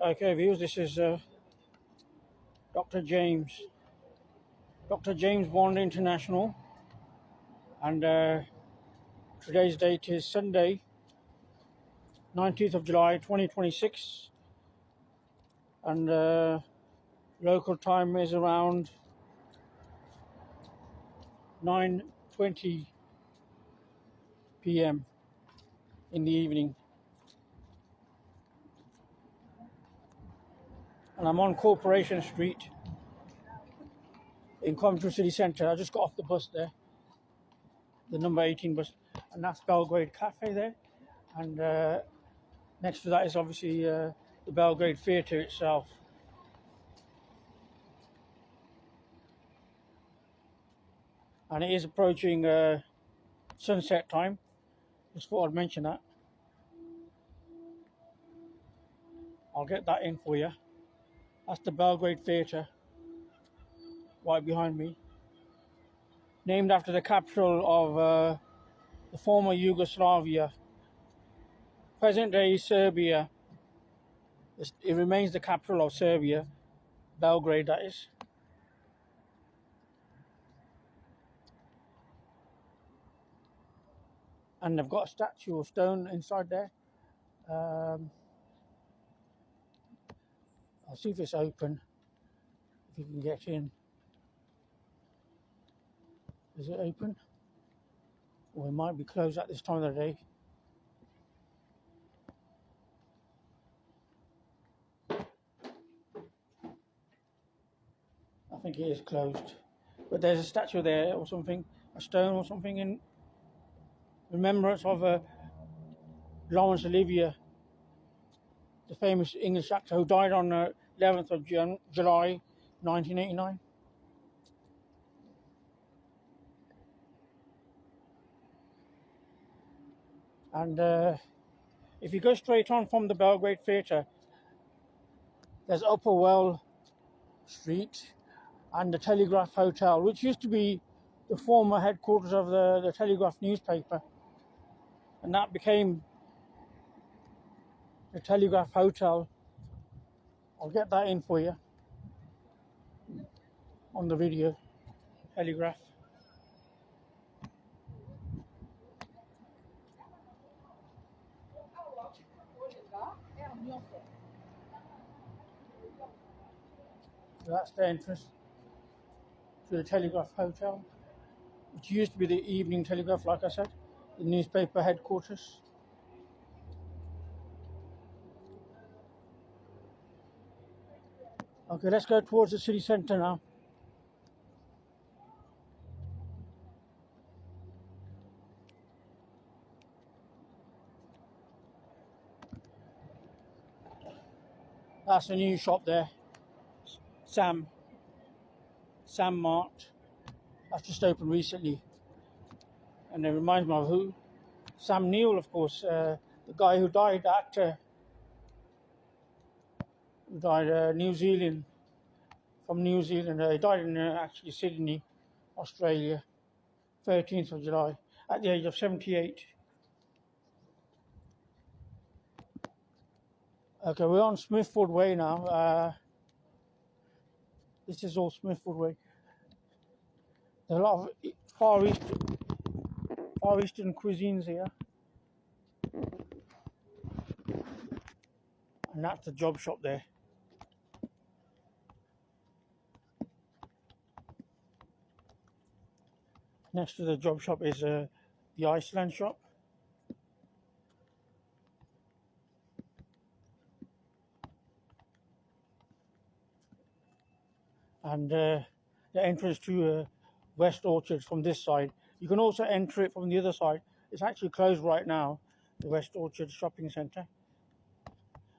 Okay, viewers, this is Dr. James Bond International, and today's date is Sunday, 19th of July 2026, and local time is around 9:20 p.m. in the evening, and I'm on Corporation Street in Coventry City Centre. I just got off the bus there, the number 18 bus, and that's Belgrade Cafe there, and next to that is obviously the Belgrade Theatre itself. And it is approaching sunset time. Just thought I'd mention that. I'll get that in for you. That's the Belgrade Theatre, right behind me. Named after the capital of the former Yugoslavia, present-day Serbia. It remains the capital of Serbia, Belgrade, that is. And they've got a statue of stone inside there. I'll see if it's open, if you can get in. Is it open? Or it might be closed at this time of the day. I think it is closed. But there's a statue there or something, a stone or something in remembrance of Laurence Olivier, the famous English actor who died on 11th of July 1989. And if you go straight on from the Belgrade Theatre, there's Upper Well Street and the Telegraph Hotel, which used to be the former headquarters of the Telegraph newspaper, and that became the Telegraph Hotel. I'll get that in for you on the video. Telegraph. So that's the entrance to the Telegraph Hotel, which used to be the Evening Telegraph, like I said, the newspaper headquarters. Okay, let's go towards the city centre now. That's a new shop there, Sam Mart. That's just opened recently, and it reminds me of who? Sam Neill, of course, the guy who died, the actor who died New Zealand, from New Zealand. He died in actually Sydney, Australia, 13th of July, at the age of 78. Okay, we're on Smithford Way now. This is all Smithford Way. There's a lot of Far Eastern cuisines here. And that's the job shop there. Next to the job shop is the Iceland shop. And the entrance to West Orchard from this side. You can also enter it from the other side. It's actually closed right now, the West Orchard Shopping Centre.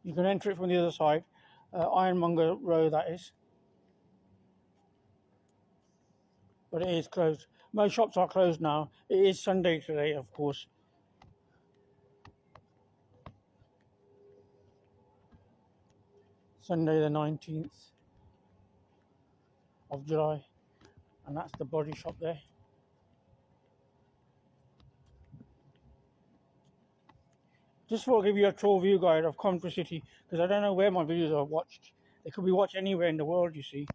You can enter it from the other side, Ironmonger Row, that is. But it is closed. Most shops are closed now. It is Sunday today, of course. Sunday the 19th of July. And that's the body shop there. Just for give you a tour view guide of Coventry City, because I don't know where my videos are watched. They could be watched anywhere in the world, you see.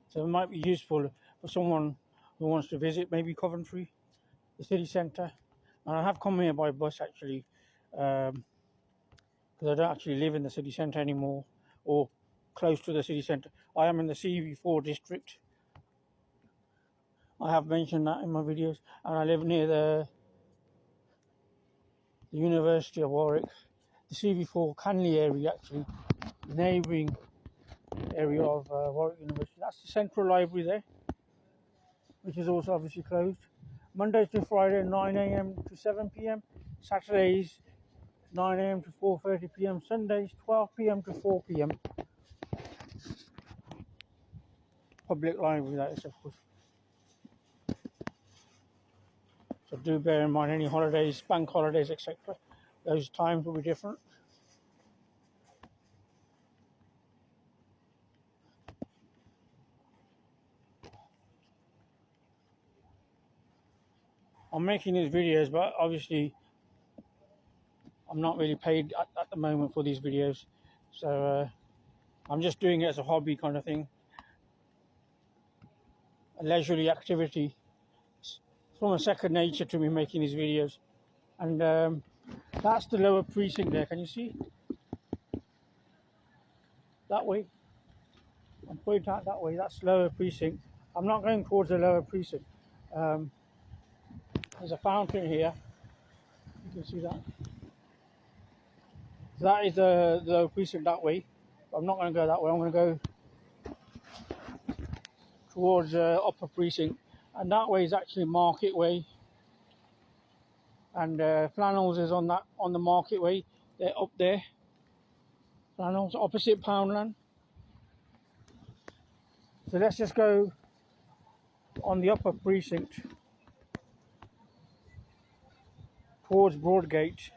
So it might be useful for someone who wants to visit maybe Coventry, the city centre. And I have come here by bus actually, because I don't actually live in the city centre anymore, or close to the city centre. I am in the CV4 district. I have mentioned that in my videos, and I live near the University of Warwick, the CV4 Canley area actually, the neighbouring area of Warwick University. That's the central library there, which is also obviously closed. Mondays to Friday 9 AM to 7 PM, Saturdays 9 AM to 4:30 PM, Sundays 12 PM to 4 PM. Public library that is, of course. So do bear in mind any holidays, bank holidays, etc. Those times will be different. I'm making these videos, but obviously I'm not really paid at the moment for these videos. So I'm just doing it as a hobby kind of thing. A leisurely activity. It's from a second nature to me making these videos. And that's the lower precinct there, can you see? That way. I'm pointing out that way, that's lower precinct. I'm not going towards the lower precinct. There's a fountain here. You can see that. So that is the lower precinct that way. But I'm not going to go that way. I'm going to go towards upper precinct, and that way is actually Market Way. And Flannels is on the Market Way. They're up there. Flannels opposite Poundland. So let's just go on the upper precinct towards Broadgate,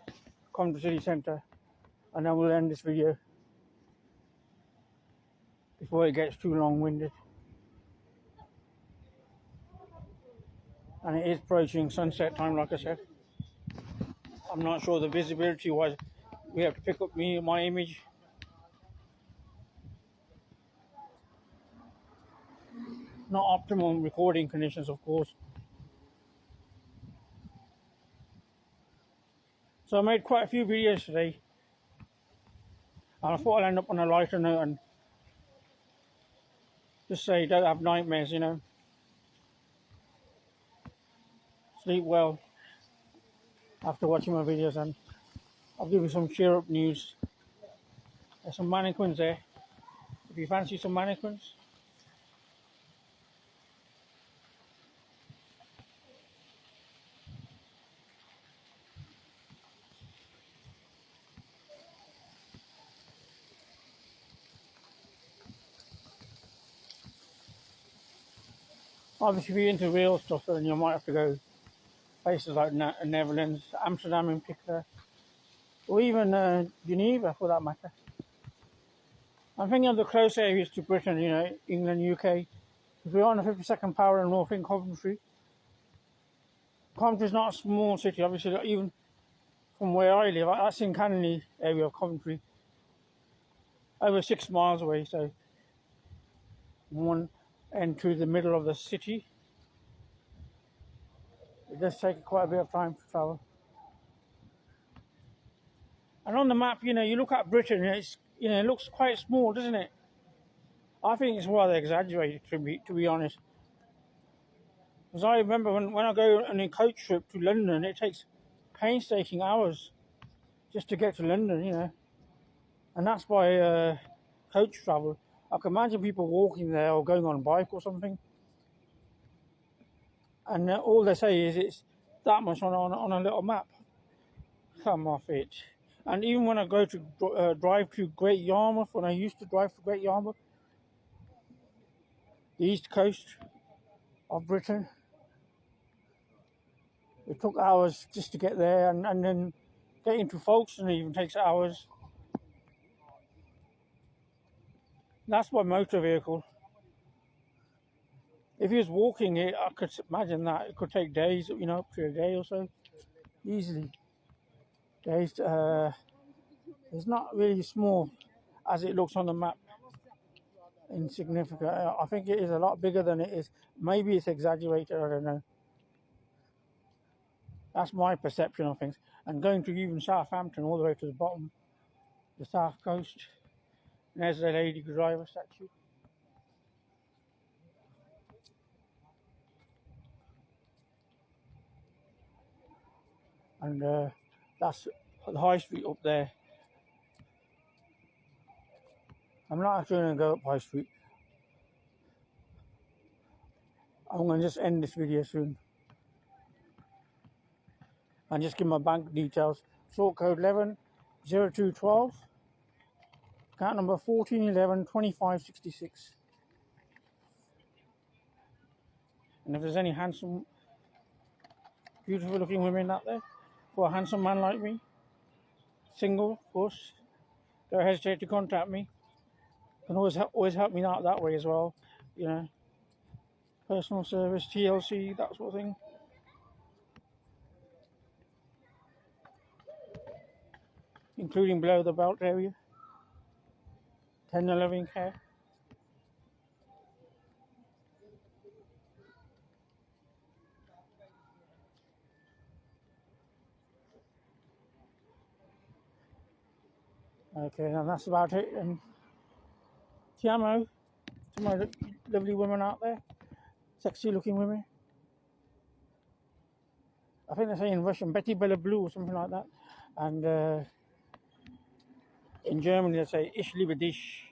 Coventry City Centre, and then we'll end this video before it gets too long-winded. And it is approaching sunset time, like I said. I'm not sure the visibility wise. We have to pick up my image. Not optimum recording conditions, of course. So I made quite a few videos today, and I thought I'd end up on a lighter note and just say don't have nightmares, you know. Sleep well after watching my videos, and I'll give you some cheer up news. There's some mannequins there, if you fancy some mannequins. Obviously if you're into real stuff, then you might have to go places like Netherlands, Amsterdam in particular, or even Geneva for that matter. I'm thinking of the close areas to Britain, you know, England, UK, because we're on the 52nd power and north in Coventry. Coventry's not a small city, obviously, even from where I live. That's in Canley area of Coventry, over 6 miles away, so one end to the middle of the city. It does take quite a bit of time to travel. And on the map, you know, you look at Britain, it's, you know, it looks quite small, doesn't it? I think it's rather exaggerated, to be honest. Because I remember when I go on a coach trip to London, it takes painstaking hours just to get to London, you know. And that's by coach travel. I can imagine people walking there or going on a bike or something. And all they say is it's that much on a little map. Come off it. And even when I go to drive to Great Yarmouth, when I used to drive to Great Yarmouth, the east coast of Britain, it took hours just to get there, and then getting to Folkestone even takes hours. That's by motor vehicle. If he was walking it, I could imagine that it could take days, you know, up to a day or so, easily. It's not really small as it looks on the map. Insignificant. I think it is a lot bigger than it is. Maybe it's exaggerated, I don't know. That's my perception of things. And going to even Southampton, all the way to the bottom, the south coast, there's the lady driver statue. And that's the high street up there. I'm not actually going to go up high street. I'm going to just end this video soon. And just give my bank details. Sort code 110212. Account number 1411 2566. And if there's any handsome, beautiful looking women out there, for a handsome man like me, single of course, don't hesitate to contact me. You can always help me out that way as well, you know. Personal service, TLC, that sort of thing. Including below the belt area. Tender loving care. Okay, and that's about it. And Tiamo to my lovely women out there, sexy looking women. I think they say in Russian Betty Bella Blue or something like that. And in German they say Ich liebe dich.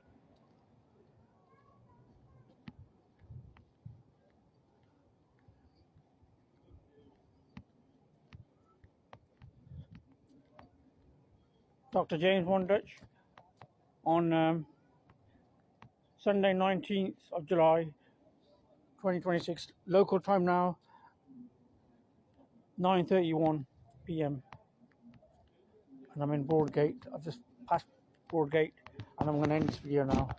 Dr. James VON-DUTCH on Sunday 19th of July 2026, local time now 9:31 p.m. and I'm in Broadgate. I've just passed Broadgate and I'm going to end this video now.